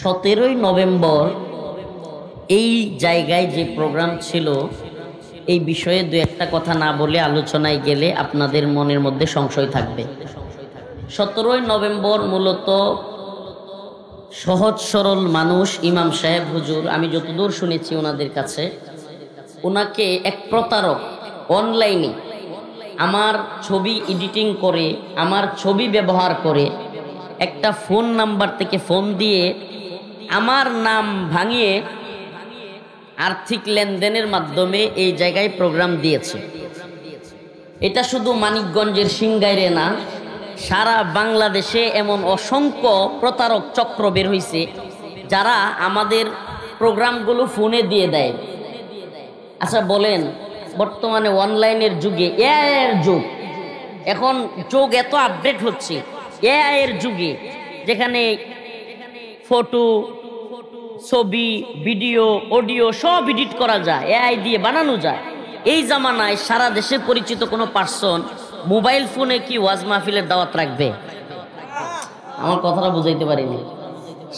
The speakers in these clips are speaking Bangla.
17 নভেম্বর এই জায়গায় যে প্রোগ্রাম ছিল এই বিষয়ে দু একটা কথা না বলে আলোচনায় গেলে আপনাদের মনের মধ্যে সংশয় থাকবে। 17 নভেম্বর মূলত সহজ সরল মানুষ ইমাম সাহেব হুজুর, আমি যতদূর শুনেছি ওনাদের কাছে, ওনাকে এক প্রতারক অনলাইনে আমার ছবি এডিটিং করে, আমার ছবি ব্যবহার করে একটা ফোন নাম্বার থেকে ফোন দিয়ে আমার নাম ভাঙিয়ে আর্থিক লেনদেনের মাধ্যমে এই জায়গায় প্রোগ্রাম দিয়েছে। এটা শুধু মানিকগঞ্জের সিংগাইরে না, সারা বাংলাদেশে এমন অসংখ্য প্রতারক চক্র বের হয়েছে যারা আমাদের প্রোগ্রামগুলো ফোনে দিয়ে দেয়। আচ্ছা বলেন, বর্তমানে অনলাইনের যুগে, এআই এর যুগ, এখন যুগ এত আপডেট হচ্ছে, এআই এর যুগে যেখানে ফটো, ছবি, ভিডিও, অডিও সব এডিট করা যায়, এআই দিয়ে বানানো যায়। এই জামানায় সারা দেশে পরিচিত কোনো পার্সন মোবাইল ফোনে কি ওয়াজ মাহফিলের দাওয়াত রাখবে? আমার কথাটা বুঝাইতে পারিনি।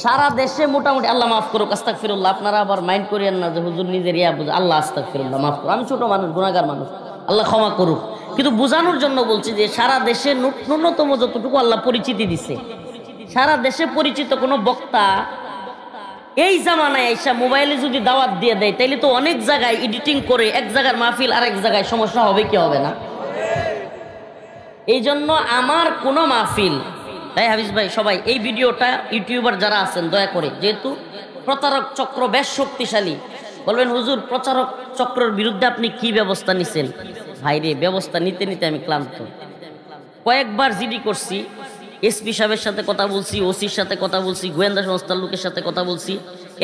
সারা দেশে মোটামুটি, আল্লাহ মাফ করুক, আস্তাগফিরুল্লাহ, আপনারা আবার মাইন্ড করিয়েন না যে হুজুর নিজের ইয়া বুঝে, আল্লাহ আস্তাগফিরুল্লাহ, মাফ করুন, আমি ছোট মানুষ, গুনাহগার মানুষ, আল্লাহ ক্ষমা করুক। কিন্তু বোঝানোর জন্য বলছি যে সারা দেশে ন্যূনতম যতটুকু আল্লাহ পরিচিতি দিছে, সারা দেশে পরিচিত কোনো বক্তা এই জামানায় এসে মোবাইলে যদি দাওয়াত দিয়ে দেয়, তাইলে তো অনেক জায়গায় এডিটিং করে এক জায়গার মাহফিল আরেক জায়গায়, সমস্যা হবে কি হবে না? এই জন্য আমার কোনো মাহফিল, তাই হাফিজ ভাই সবাই এই ভিডিওটা, ইউটিউবার যারা আছেন দয়া করে, যেহেতু প্রতারক চক্র বেশ শক্তিশালী, বলবেন হুজুর প্রচারক চক্রের বিরুদ্ধে আপনি কি ব্যবস্থা নিছেন? ভাইরে, ব্যবস্থা নিতে নিতে আমি ক্লান্ত। কয়েকবার জিডি করছি, এসপি সাহেবের সাথে কথা বলছি, ওসির সাথে কথা বলছি, গোয়েন্দা সংস্থার লোকের সাথে কথা বলছি,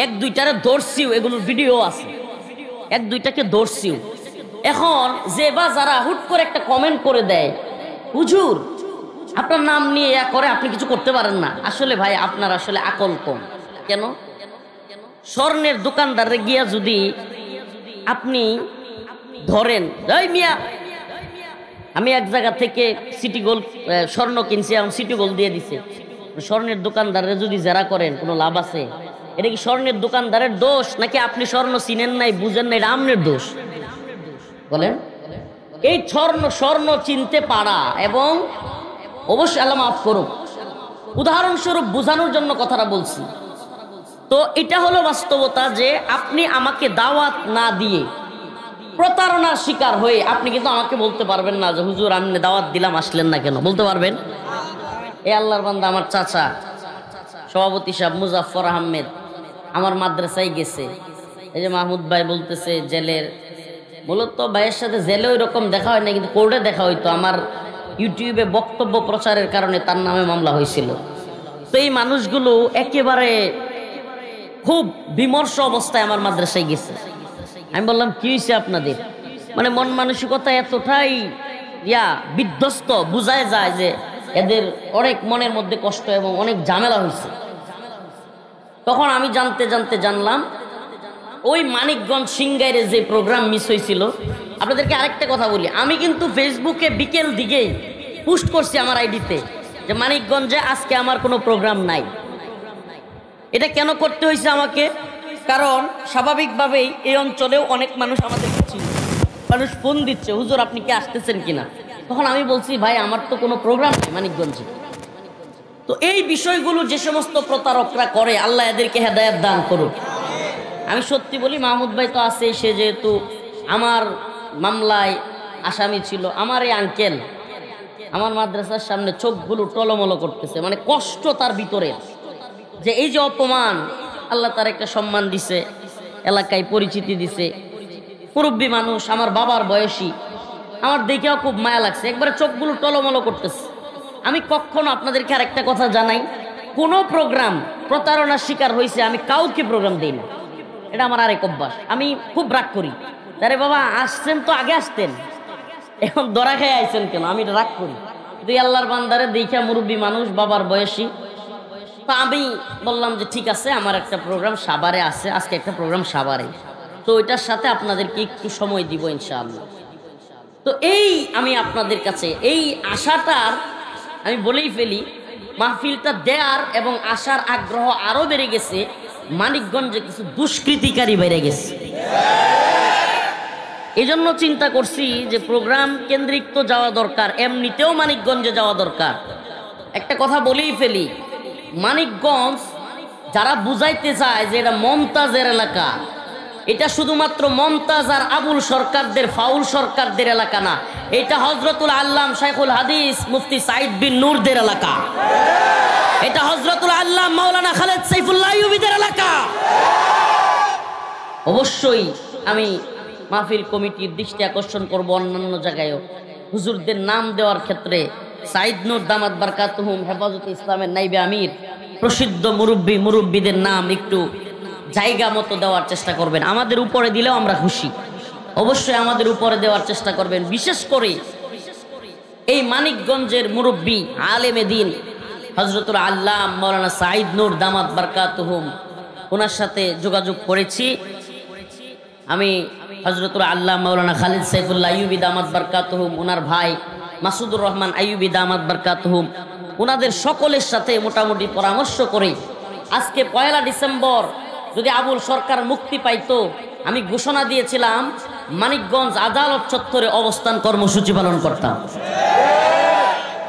এক দুইটারে ধরছিও, এগুলোর ভিডিও আছে, এক দুইটাকে ধরছিও। এখন যে বা যারা হুট করে একটা কমেন্ট করে দেয়, হুজুর আপনার নাম নিয়ে ইয়া করে, আপনি কিছু করতে পারেন না, আসলে ভাই আপনার আসলে আকল কম। কেন? স্বর্ণের দোকানদারে গিয়া যদি আপনি ধরেন, এই মিয়া আমি এক জায়গা থেকে সিটি গোল্ড স্বর্ণ কিনছি, এখন সিটি গোল্ড দিয়ে দিছে, স্বর্ণের দোকানদারে যদি জেরা করেন কোনো লাভ আছে? এটা কি স্বর্ণের দোকানদারের দোষ, নাকি আপনি স্বর্ণ চিনেন নাই, বুঝেন নাই, এটা আমনের দোষ? বলেন। এই স্বর্ণ চিনতে পারা, এবং অবশ্যই আল্লাহ মাফ করুক, উদাহরণস্বরূপ বোঝানোর জন্য কথাটা বলছি। তো এটা হলো বাস্তবতা যে আপনি আমাকে দাওয়াত না দিয়ে প্রতারণার শিকার হয়ে আপনি কিন্তু আমাকে বলতে পারবেন না যে হুজুর আমি দাওয়াত দিলাম আসলেন না কেন? বলতে পারবেন? এ আল্লাহর বান্দা আমার চাচা সভাপতি সাহেব মুজাফফর আহমেদ আমার মাদ্রাসায় গেছে, এই যে মাহমুদ ভাই বলতেছে জেলের, মূলত ভাইয়ের সাথে জেলে ওই রকম দেখা হয় না, কিন্তু কোর্টে দেখা হইতো, আমার ইউটিউবে বক্তব্য প্রচারের কারণে তার নামে মামলা হয়েছিল। তো এই মানুষগুলো একেবারে খুব বিমর্ষ অবস্থায় আমার মাদ্রাসায় গেছে। আমি বললাম কি হয়েছে আপনাদের? মানে মন মানসিকতা এতটাই বিধ্বস্ত, বুঝায় যায় যে এদের অনেক মনের মধ্যে কষ্ট এবং অনেক ঝামেলা হয়েছে। তখন আমি জানতে জানলাম ওই মানিকগঞ্জ সিংগাইরে যে প্রোগ্রাম মিস হয়েছিল। আপনাদেরকে আরেকটা কথা বলি, আমি কিন্তু ফেসবুকে বিকেল দিকেই পোস্ট করছি আমার আইডিতে যে মানিকগঞ্জে আজকে আমার কোনো প্রোগ্রাম নাই। এটা কেন করতে হয়েছে আমাকে? কারণ স্বাভাবিকভাবেই এই অঞ্চলেও অনেক মানুষ আমাদের কাছে, মানুষ ফোন দিচ্ছে, হুজুর আপনি কি আসতেছেন কিনা? তখন আমি বলছি ভাই আমার তো কোনো প্রোগ্রাম নেই মানিকগঞ্জে। তো এই বিষয়গুলো যে সমস্ত প্রতারকরা করে, আল্লাহ এদেরকে হেদায়েত দান করুক। আমি সত্যি বলি, মাহমুদ ভাই তো আছে, সে যেহেতু আমার মামলায় আসামি ছিল, আমার এই আঙ্কেল আমার মাদ্রাসার সামনে চোখগুলো টলমলো করতেছে, মানে কষ্ট তার ভিতরে, যে এই যে অপমান, আল্লাহ তার একটা সম্মান দিছে, এলাকায় পরিচিতি দিছে, মুরব্বী মানুষ, আমার বাবার বয়সী, আমার দেখেও খুব মায়া লাগছে, একবারে চোখগুলো টলমলো করতেছে। আমি কখনো, আপনাদেরকে আরেকটা কথা জানাই, কোনো প্রোগ্রাম প্রতারণার শিকার হয়েছে আমি কাউকে প্রোগ্রাম দিই না, এটা আমার আরেক অভ্যাস। আমি খুব রাগ করি, আরে বাবা আসছেন তো আগে আসতেন, এখন দরা খেয়ে আইছেন কেন? আমি রাগ করি। কিন্তু আল্লাহর বান্দারে দেখা মুরব্বী মানুষ, বাবার বয়সী, তো আমি বললাম যে ঠিক আছে, আমার একটা প্রোগ্রাম সাভারে আছে, আজকে একটা প্রোগ্রাম সাভারে, তো ওইটার সাথে আপনাদেরকে একটু সময় দিব ইনশাআল্লাহ। তো এই আমি আপনাদের কাছে এই আশাটার আমি বলেই ফেলি মাহফিলটা দেয়ার এবং আসার আগ্রহ আরো বেড়ে গেছে, মানিকগঞ্জে কিছু দুষ্কৃতিকারী বেড়ে গেছে। এই জন্য চিন্তা করছি যে প্রোগ্রাম কেন্দ্রিক তো যাওয়া দরকার, এমনিতেও মানিকগঞ্জে যাওয়া দরকার। একটা কথা বলেই ফেলি, মানিকগঞ্জ যারা বুঝাইতে চায় যে এটা মমতাজের এলাকা, এটা শুধুমাত্র মমতাজ আর আবুল সরকারদের, ফাউল সরকারদের এলাকা না, এটা হযরতুল আল্লাম শাইখুল হাদিস মুফতি সাইদ বিন নূরদের এলাকা, এটা হযরতুল আল্লাম মাওলানা খালেদ সাইফুল্লাহ আইয়ুবীদের এলাকা। অবশ্যই আমি মাহফিল কমিটির দৃষ্টি আকর্ষণ করব অন্যান্য জায়গায়ও হুজুরদের নাম দেওয়ার ক্ষেত্রে সাইদ নূর দামাত বারকাতুহুম হেফাজতে ইসলামের নাইবে আমির প্রসিদ্ধ মুরব্বীদের নাম একটু জায়গা মতো দেওয়ার চেষ্টা করবেন। আমাদের উপরে দিলেও আমরা খুশি, অবশ্যই আমাদের উপরে দেওয়ার চেষ্টা করবেন। বিশেষ করে এই মানিকগঞ্জের মুরব্বী আলেমে দ্বীন হযরতুল আল্লাম মাওলানা সাইদ নূর দামাত বারকাতুহুম, ওনার সাথে যোগাযোগ করেছি। আমি হযরতুল আল্লাম মাওলানা খালিদ সাইফুল্লাহ আইয়ুবী দামাত বারকাতুহুম, ওনার ভাই মাসুদুর রহমান আইয়ুবী দামাত বারকাতুহুম, ওনাদের সকলের সাথে মোটামুটি পরামর্শ করে আজকে 1 ডিসেম্বর যদি আবুল সরকার মুক্তি পাইতো, আমি ঘোষণা দিয়েছিলাম মানিকগঞ্জ আদালত চত্বরে অবস্থান কর্মসূচি পালন করতাম।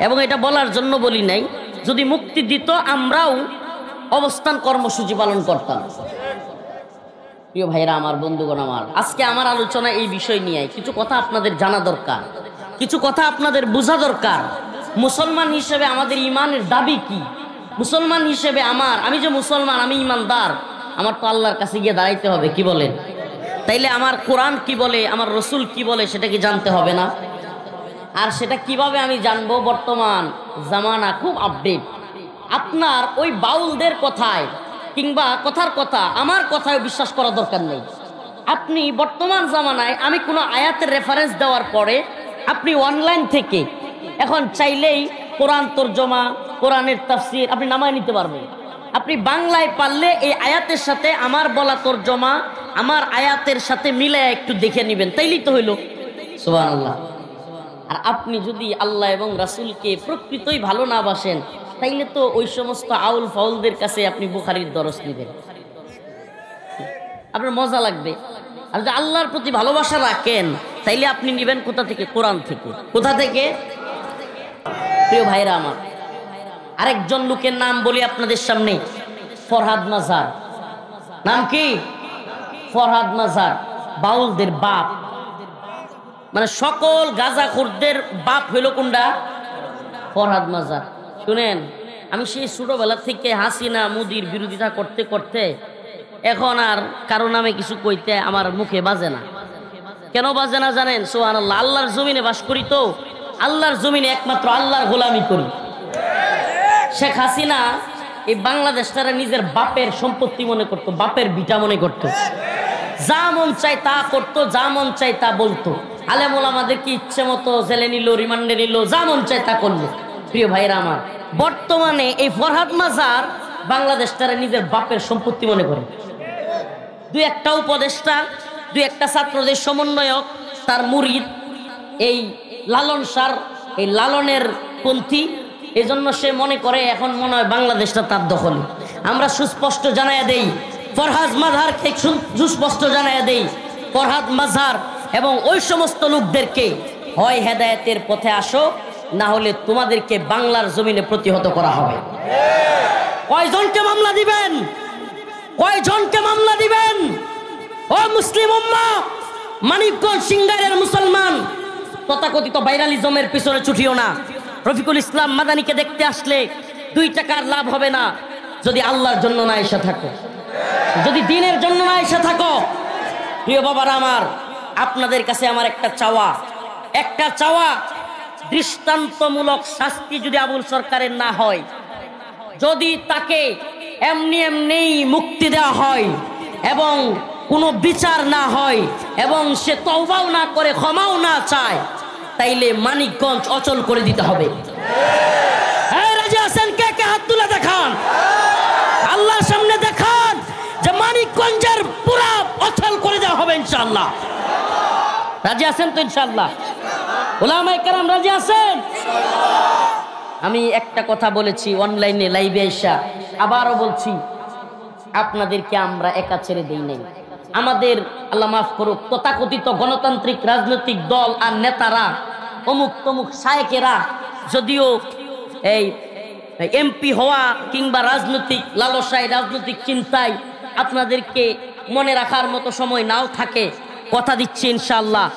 এবং এটা বলার জন্য বলি নাই, যদি মুক্তি দিত আমরাও অবস্থান কর্মসূচি পালন করতাম। প্রিয় ভাইরা আমার, বন্ধুগণ আমার, আজকে আমার আলোচনা এই বিষয় নিয়ে কিছু কথা আপনাদের জানা দরকার, কিছু কথা আপনাদের বোঝা দরকার। মুসলমান হিসেবে আমাদের ইমানের দাবি কি? মুসলমান হিসেবে আমি যে মুসলমান, আমি ইমানদার, আমার তো আল্লাহর কাছে গিয়ে দাঁড়াইতে হবে, কি বলেন? তাইলে আমার কোরআন কি বলে, আমার রসুল কি বলে সেটা কি জানতে হবে না? আর সেটা কিভাবে আমি জানবো? বর্তমান জামানা খুব আপডেট। আপনার ওই বাউলদের কথায় কিংবা কথার কথা আমার কথায় বিশ্বাস করা দরকার নেই। আপনি বর্তমান জামানায় আমি কোনো আয়াতের রেফারেন্স দেওয়ার পরে আপনি অনলাইন থেকে এখন চাইলেই কোরআন তরজমা, কোরআনের তাফসীর আপনি নামায় নিতে পারবেন। আপনি বাংলায় পারলে এই আয়াতের সাথে আমার বলা তরজমা, আমার আয়াতের সাথে মিলায় একটু দেখে নেবেন, তাইলেই তো হইল। সুবহানাল্লাহ। আর আপনি যদি আল্লাহ এবং রাসূলকে প্রকৃতই ভালো না বাসেন, তাইলে তো ওই সমস্ত আউল ফাউলদের কাছে আপনি বুখারীর দরস নেবেন, আপনার মজা লাগবে। আর যদি আল্লাহর প্রতি ভালোবাসা রাখেন, তাইলে আপনি নেবেন কোথা থেকে? কোরআন থেকে। কোথা থেকে? প্রিয় ভাইরা আমার, আরেকজন লোকের নাম বলি আপনাদের সামনে, ফরহাদ মাজার। নাম কি? ফরহাদ মাজার, বাউলদের বাপ, মানে সকল গাঁজাখোরদের বাপ হইল কোনটা? ফরহাদ মাজার। শুনেন, আমি সেই ছোটবেলা থেকে হাসিনা মোদির বিরোধিতা করতে করতে এখন আর কারো নামে কিছু কইতে আমার মুখে বাজে না। কেন বাজে না জানেন? সুবহানাল্লাহ। আল্লাহর জমিনে বাস করি তো, আল্লাহর জমিনে একমাত্র আল্লাহর গোলামি করি। শেখ হাসিনা এই বাংলাদেশটারে নিজের বাপের সম্পত্তি মনে করতো, বাপের ভিটা মনে করতো, যা মন চাই তা করতো, যা মন চাই তা বলতো। আলেম ওলামাদেরকে ইচ্ছে মতো জেলে নিল, রিমান্ডে নিল, যা মন চাই তা করলো। প্রিয় ভাইরা আমার, বর্তমানে এই ফরহাদ মাজার বাংলাদেশটারে নিজের বাপের সম্পত্তি মনে করে। দুই একটা উপদেষ্টা, দুই একটা ছাত্রদের সমন্বয়ক, তার মুরিদ, এই লালন সার, এই লালনের পন্থী, এই জন্য সে মনে করে এখন মনে হয় বাংলাদেশটা তার দখলে। আমরা সুস্পষ্ট জানাইয়া দেই, ফরহাদ মাজারকে সুস্পষ্ট জানাইয়া দেই, ফরহাদ মাজার এবং ওই সমস্ত লোকদেরকে হয় হেদায়েতের পথে আসো, না হলে তোমাদেরকে বাংলার জমিনে প্রতিহত করা হবে। কয়জনকে মামলা দিবেন? কয়জনকে মামলা দিবেন? ও মুসলিম উম্মাহ, মানিকগঞ্জ সিংগাইরের মুসলমান, তথাকথিত ভাইরালিজমের পিছনে ছুটিও না। রফিকুল ইসলাম মাদানিকে দেখতে আসলে 2 টাকার লাভ হবে না যদি আল্লাহর জন্য না এসে থাকো, যদি দ্বীনের জন্য না এসে থাকো। প্রিয় বাবারা আমার, আপনাদের কাছে আমার একটা চাওয়া, দৃষ্টান্তমূলক শাস্তি যদি আবুল সরকারের না হয়, যদি তাকে এমনি মুক্তি দেওয়া হয় এবং কোনো বিচার না হয় এবং সে তওবাও না করে, ক্ষমাও না চায়, তাইলে মানিকগঞ্জ অচল করে দিতে হবে। রাজি আছেন? কে কে হাত তুলে দেখান, আল্লাহর সামনে দেখান যে মানিকগঞ্জের পুরা অচল করে দেওয়া হবে ইনশাআল্লাহ। রাজি আছেন তো ইনশাআল্লাহ? উলামায়ে কেরাম রাজি আছেন? আমি একটা কথা বলেছি অনলাইনে লাইভে এসা, আবারও বলছি, আপনাদেরকে আমরা একা ছেড়ে দেই নাই। আমাদের আল্লাহ মাফ করুক তথাকথিত গণতান্ত্রিক রাজনৈতিক দল আর নেতারা, অমুক তমুক শায়েকেরা যদিও এই এমপি হওয়া কিংবা রাজনৈতিক লালসায় রাজনৈতিক চিন্তায় আপনাদেরকে মনে রাখার মতো সময় নাও থাকে, কথা দিচ্ছি ইনশাআল্লাহ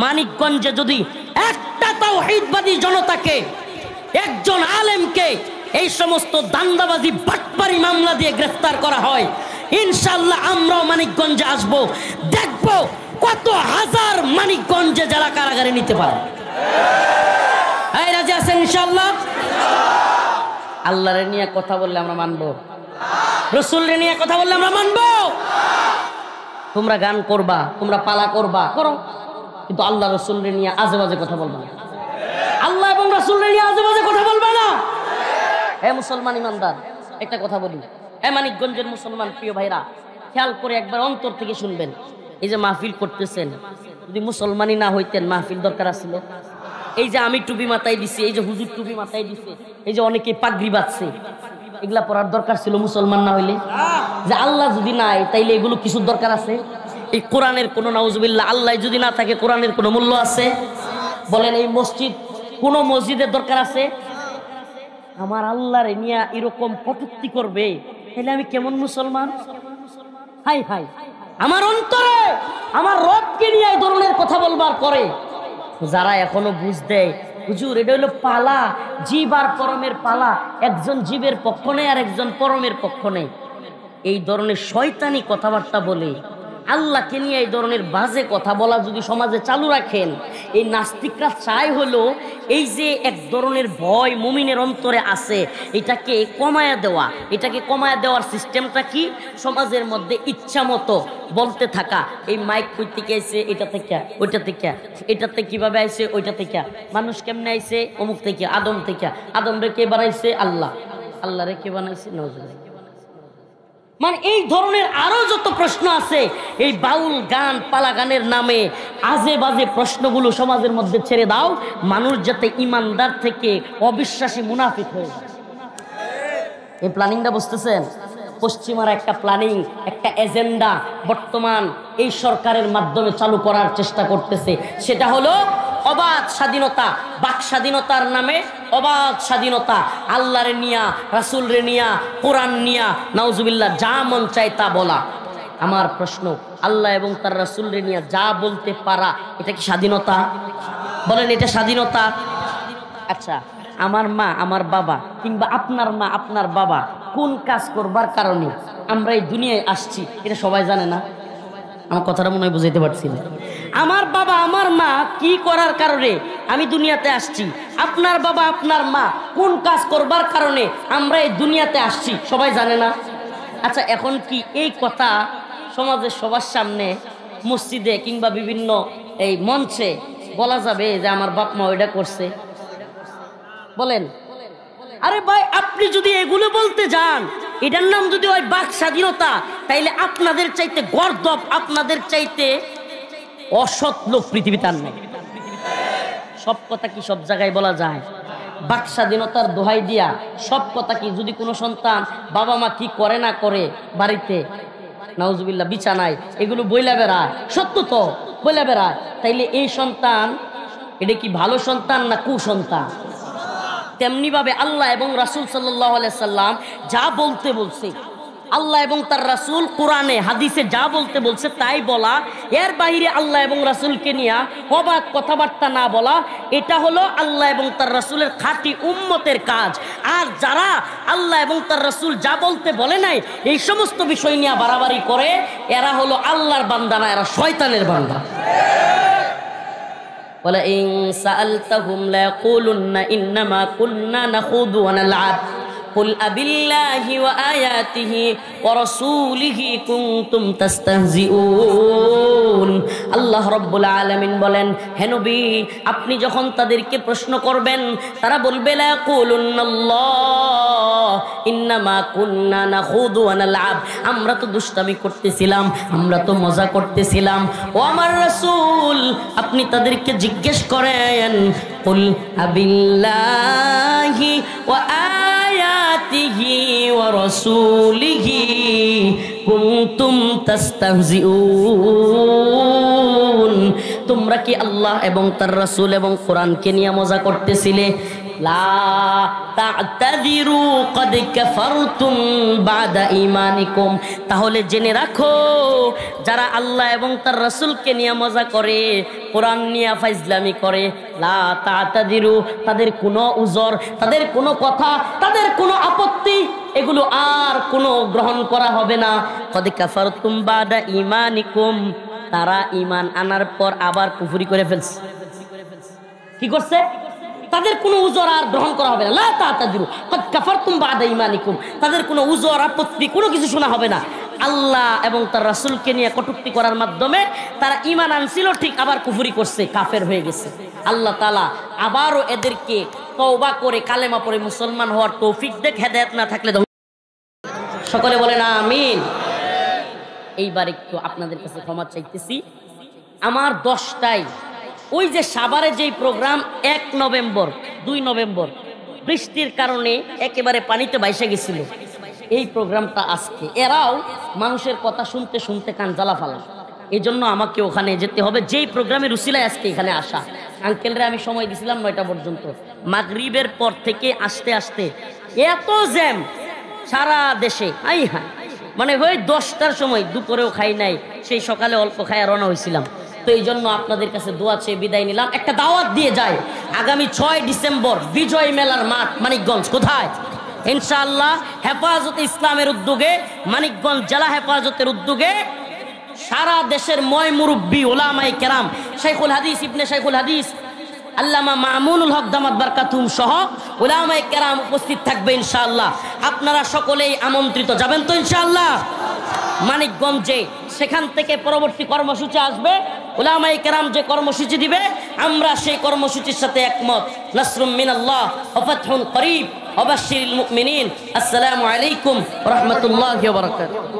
মানিকগঞ্জে যদি একটা তাওহীদবাদী জনতাকে, একজন আলেমকে এই সমস্ত দান্দাবাজি বাটপারি মামলা দিয়ে গ্রেফতার করা হয়, ইনশাআল্লাহ আমরাও মানিকগঞ্জে আসব, দেখব কত হাজার মানিকগঞ্জে যারা কারাগারে নিতে পারে। এই রাজি আছেন ইনশাআল্লাহ? আল্লাহরে নিয়ে কথা বললে আমরা মানবো, রাসূলরে নিয়ে কথা বললে আমরা মানবো। তোমরা গান করবা, তোমরা পালা করবা, করো, কিন্তু আল্লাহ রাসূলরে নিয়ে আজে বাজে কথা বলবা না। আল্লাহ এবং রাসূলরে নিয়ে আজে বাজে কথা বলবা না। হে মুসলমান ইমানদার, একটা কথা বলি, হে মানিকগঞ্জের মুসলমান প্রিয় ভাইরা, খেয়াল করে একবার অন্তর থেকে শুনবেন। এই যে মাহফিল করতেছেন, যদি মুসলমানই না হইতেন মাহফিল দরকার ছিল? এই যে আমি টুপি মাথায় দিছি, এই যে হুজুর টুপি মাথায় দিছে, এই যে অনেকে পাগড়ি বাঁধছে, এগুলা পরার দরকার ছিল মুসলমান না হইলে? যে আল্লাহ যদি নাই তাইলে এগুলো কিছুর দরকার আছে? এই কোরআনের কোনো নাউজুবিল্লাহ আল্লাহ যদি না থাকে কোরআনের কোনো মূল্য আছে? বলেন এই মসজিদ কোন মসজিদের দরকার আছে? আমার আল্লাহরে নিয়ে এরকম কটূক্তি করবে, তাহলে আমি কেমন মুসলমান? হাই হাই, আমার অন্তরে আমার রবকে নিয়ে এই ধরনের কথা বলবার পরে যারা এখনো বুঝ দেয় হুজুর এটা হলো পালা, জীব আর পরমের পালা, একজন জীবের পক্ষ নেই আর একজন পরমের পক্ষ নেই, এই ধরনের শয়তানি কথাবার্তা বলে আল্লাহকে নিয়ে এই ধরনের বাজে কথা বলা যদি সমাজে চালু রাখেন, এই নাস্তিকরা চাই হলো এই যে এক ধরনের ভয় মুমিনের অন্তরে আছে এটাকে কমায়া দেওয়া। এটাকে কমায়া দেওয়ার সিস্টেমটা কি? সমাজের মধ্যে ইচ্ছা মতো বলতে থাকা, এই মাইক কই থেকে আইছে, এটা থেকে, ওইটা থেকে, এটাতে কিভাবে আইছে, ওইটা থেকে, মানুষ কেমনে আইছে, অমুক থেকে, আদম থেকে, আদম রে কে বানাইছে? আল্লাহ, আল্লাহ রে কে বানাইছে? নাউজুবিল্লাহ। মানে এই ধরনের আরো যত প্রশ্ন আছে, এই বাউল গান পালা গানের নামে আজে বাজে প্রশ্নগুলো সমাজের মধ্যে ছেড়ে দাও, মানুষ যাতে ইমানদার থেকে অবিশ্বাসী মুনাফিক হয়ে যায়। এই প্ল্যানিংটা বুঝতেছেন? পশ্চিমার একটা প্ল্যানিং, একটা এজেন্ডা বর্তমান এই সরকারের মাধ্যমে চালু করার চেষ্টা করতেছে। সেটা হলো অবাধ স্বাধীনতা, বাক স্বাধীনতার নামে অবাধ স্বাধীনতা, আল্লাহরে নিয়া, রাসূলরে নিয়া, কোরআন নিয়া, নাউজুবিল্লাহ যা মন চায় তা বলা। আমার প্রশ্ন, আল্লাহ এবং তার রাসূলরে নিয়া যা বলতে পারা, এটা কি স্বাধীনতা? বলেন এটা স্বাধীনতা? আচ্ছা, আমার মা আমার বাবা কিংবা আপনার মা আপনার বাবা কোন কাজ করবার কারণে আমরা এই দুনিয়ায় আসছি এটা সবাই জানে না? আমার কথাটা মনে হয় বুঝাইতে পারছি না। আমার বাবা আমার মা কি করার কারণে আমি দুনিয়াতে আসছি, আপনার বাবা আপনার মা কোন কাজ করবার কারণে আমরা এই দুনিয়াতে আসছি সবাই জানে না? আচ্ছা, এখন কি এই কথা সমাজের সবার সামনে মসজিদে কিংবা বিভিন্ন এই মঞ্চে বলা যাবে যে আমার বাপ মা ওইটা করছে? বলেন। আরে ভাই, আপনি যদি এগুলো বলতে যান, এটার নাম যদি হয় বাক স্বাধীনতা, তাইলে আপনাদের চাইতে গর্দভ, আপনাদের চাইতে অসৎ লোক পৃথিবীতে আর নাই। সব কথা কি সব জায়গায় বলা যায়? বাক স্বাধীনতার দোহাই দিয়া সব কথা কি, যদি কোনো সন্তান বাবা মা কি করে না করে বাড়িতে, নাউজুবিল্লাহ বিছানায়, এগুলো বইলা বেড়ায়, সত্য তো বইলা বেড়ায়, তাইলে এই সন্তান এটা কি ভালো সন্তান না কুসন্তান? তেমনি ভাবে আল্লাহ এবং রাসূল সাল্লাল্লাহু আলাইহি সাল্লাম যা বলতে বলছে, আল্লাহ এবং তার রাসূল কোরআনে হাদিসে যা বলতে বলছে তাই বলা, এর বাইরে আল্লাহ এবং রাসূলকে নিয়ে অবাধ কথাবার্তা না বলা, এটা হলো আল্লাহ এবং তার রাসূলের খাঁটি উম্মতের কাজ। আর যারা আল্লাহ এবং তার রাসূল যা বলতে বলে নাই এই সমস্ত বিষয় নিয়ে বাড়াবাড়ি করে, এরা হলো আল্লাহর বান্দা না, এরা শয়তানের বান্দা। وَلَئِن سَأَلْتَهُمْ لَيَقُولُنَّ إِنَّمَا كُنَّا نَخُوضُ وَنَلْعَبُ কুল আবিল্লাহি ওয়া আয়াতিহি ওয়া রাসূলিহি কুনতুম তাস্তাহজিউন। আল্লাহ রাব্বুল আলামিন বলেন, হে নবী, আপনি যখন তাদেরকে প্রশ্ন করবেন, তারা বলবে লা ইয়াকুলুনাল্লাহ ইন্নামা কুন্না নাখুদু ওয়া নালআব, আমরা তো দুষ্টামি করতেছিলাম, আমরা তো মজা করতেছিলাম। ও আমার রাসূল, আপনি তাদেরকে জিজ্ঞেস করেন, কুল আবিল্লাহি ওয়া আয়াতিহি ওয়া রাসূলিহি কুনতুম তাস্তাহজিউন, তোমরা কি আল্লাহ এবং তার রাসূল এবং কোরআনকে নিয়ে মজা করতেছিলে? লা তা'তাযিরু ক্বাদ কাফারতুম বা'দা ঈমানিকুম, তাহলে জেনে রাখো, যারা আল্লাহ এবং তার রাসূলকে নিয়ে মজা করে, কোরআন নিয়ে ফাইজলামি করে, লা তা'তাযিরু, তাদের কোনো উযর, তাদের কোনো কথা, তাদের কোনো আপত্তি, এগুলো আর কোনো গ্রহণ করা হবে না। ক্বাদ কাফারতুম বা'দা ঈমানিকুম, তারা ঈমান আনার পর আবার কুফরি করে ফেলছে। কি করছে? তাদের কোনো উযর আর গ্রহণ করা হবে না। লা তা'তাযিরু ক্বাদ কাফারতুম বা'দা ঈমানিকুম, তাদের কোনো উযর, আপত্তি, কোনো কিছু শোনা হবে না। আল্লাহ এবং তার রাসূলকে নিয়ে কটূক্তি করার মাধ্যমে তারা ঈমান আনছিল ঠিক, আবার কুফরি করছে, কাফের হয়ে গেছে। আল্লাহ তাআলা আবারও এদেরকে তওবা করে কালেমা পড়ে মুসলমান হওয়ার তৌফিক দেখ, হেদায়েত না থাকলে সকলে বলেন আমিন। এইবার একটু আপনাদের কাছে ক্ষমা চাইতেছি, আমার 10টায় ওই যে সাভারে যেই প্রোগ্রাম 1 নভেম্বর 2 নভেম্বর বৃষ্টির কারণে একেবারে পানিতে ভাইসে গেছিল, এই প্রোগ্রামটা আজকে এরাও মানুষের কথা শুনতে শুনতে কান জ্বালা ফালা, এই জন্য আমাকে ওখানে যেতে হবে। যেই প্রোগ্রামের উসিলায় আজকে এখানে আসা, আঙ্কেলরে আমি সময় দিয়েছিলাম 9টা পর্যন্ত, মাগরিবের পর থেকে আসতে আসতে এত জ্যাম সারা দেশে, আই হ্যাঁ, মানে ওই 10টার সময় দুপুরেও খাই নাই, সেই সকালে অল্প খাই রওনা হয়েছিলাম। তো এই জন্য আপনাদের কাছে দোয়া চেয়ে বিদায় নিলাম। একটা দাওয়াত দিয়ে যায়, আগামী 6 ডিসেম্বর বিজয় মেলার মাঠ মানিকগঞ্জ, কোথায়? ইনশাআল্লাহ হেফাজতে ইসলামের উদ্যোগে, মানিকগঞ্জ জেলা হেফাজতের উদ্যোগে সারা দেশের ময় মুরব্বী ওলামায়ে কেরাম, শাইখুল হাদিস ইবনে শাইখুল হাদিস আল্লামা মামুনুল হক দামাত বারকাতুহুম সহ ওলামায়ে কেরাম উপস্থিত থাকবে ইনশাআল্লাহ। আপনারা সকলেই আমন্ত্রিত, যাবেন তো ইনশাআল্লাহ মানিকগঞ্জে। সেখান থেকে পরবর্তী কর্মসূচি আসবে, উলামায়ে কেরাম যে কর্মসূচি দিবে আমরা সেই কর্মসূচির সাথে একমত। নাসরুম মিনাল্লাহ ওয়া ফাতহুন করিব ওয়া বাশশিরিল মুমিনিন। আসসালামু আলাইকুম ওয়া রাহমাতুল্লাহি ওয়া বারাকাতুহু।